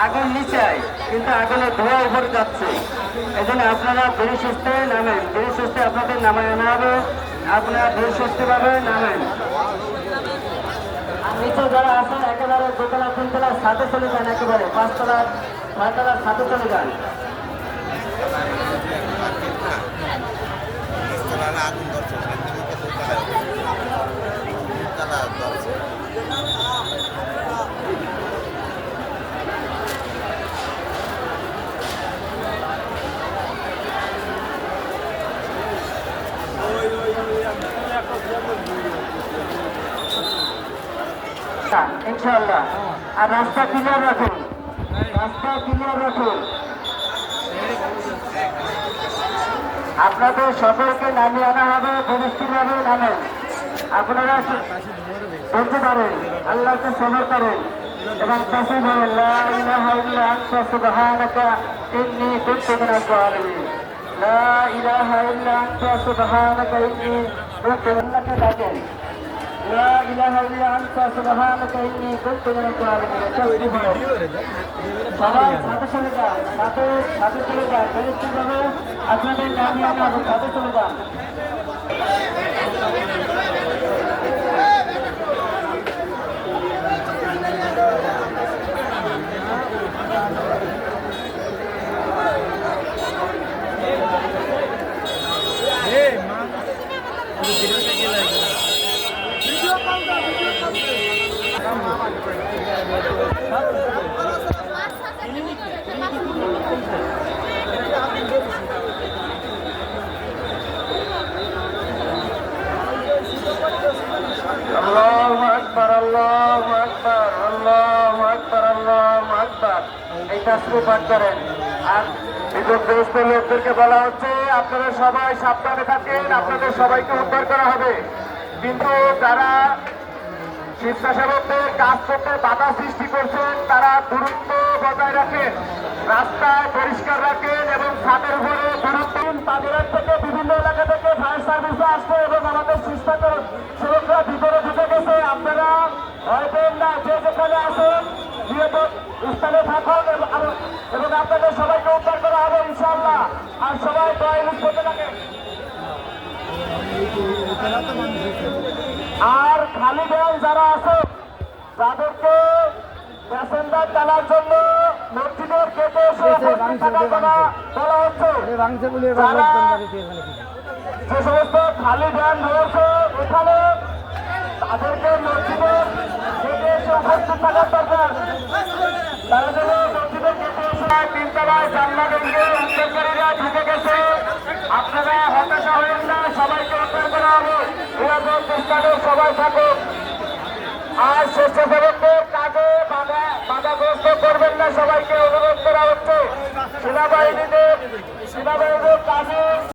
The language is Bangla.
আগুন নিচায়, কিন্তু আগুনের ধোঁয়া উপরে যাচ্ছে। এই জন্য আপনারা ধীরে সুস্থে নামেন, ধীরে সুস্থে আপনাদের নামায় আনা হবে। আপনারা ধীরে সুস্থে ভাবে নামেন। আর নিচে যারা আছেন একেবারে দোতলা তিনতলার ছাদে চলে যান, একেবারে 5 তলা 6 তলার ছাদে চলে যান। আগুন ধরছে ইনশাআল্লাহ। আর রাস্তা ক্লিয়ার রাখুন, রাস্তা ক্লিয়ার রাখুন। আপনাদের সকলকে নামিয়ে আনা হবে, পরিস্থিতিভাবে নামেন। আপনারা বলতে পারেন, আল্লাহকে সবর করেন এবং কাছে বলেন লা ইলাহা ইল্লা আনতা সুবহানাকা ইন্নী কুনতু মিনাজ জালিমিন। লা ইলাহা ইল্লা আনতা সুবহানাকা ইন্নী কুনতু মিনাল্লাহকে ডাকেন। লা ইলাহা ইল্লা আনতা সুবহানাকা ইন্নী কুনতু মিনাজ জালিমিন। সবাই সাথে চলে যান, সাথে চলে যান, পরিস্থিতিভাবে আপনাদের নামিয়ে আনা হবে, সাথে চলে যান। আল্লাহু আকবার, আল্লাহু আকবার, আল্লাহু আকবার, আল্লাহু আকবার। এই তাসবিহ পাঠ করেন। আর বিপদগ্রস্ত লোকদেরকে বলা হচ্ছে আপনারা সবাই সাবধানে থাকেন, আপনাদের সবাইকে উদ্ধার করা হবে। কিন্তু যারা স্বেচ্ছাসেবকদের কাজ করতে বাধা সৃষ্টি করছেন তারা দূরত্ব বজায় রাখেন, রাস্তায় পরিষ্কার রাখেন এবং ছাদের উপরে দূরত্ব। বাগেরহাট থেকে বিভিন্ন এলাকা থেকে ফায়ার সার্ভিসে আসছে এবং আমাদের সুরক্ষা ভিতরে ঢুকে গেছে। আপনারা ভয় পেন না, যে যেখানে আসেন নিরাপদ স্থানে থাকুন এবং আপনাদের সবাইকে উদ্ধার করা হবে ইনশাআল্লাহ। আর সবাই দয়া করতে থাকেন। আর খালি ভ্যান যারা আছে তাদেরকে প্যাসেঞ্জার টানার জন্য মসজিদের গেটে এসে থাকার কথা বলা হচ্ছে। যে সমস্ত খালি ভ্যান রয়েছে এখানে তাদেরকে মসজিদের গেটে এসে উপস্থিত থাকার দরকার। তারা যেন মসজিদের গেটে এসে তিনতলায় জান্নাতগঞ্জে উদ্ধারকারীরা ঢুকে গেছে। আপনারা হতাশা হবেন না, সবাইকে উদ্ধার করা হবে। নিরাপদ স্থানে সবাই থাকুন। আর স্বেচ্ছাসেবকদের কাজে বাধাগ্রস্ত করবেন না, সবাইকে অনুরোধ করা হচ্ছে। সেনাবাহিনীদের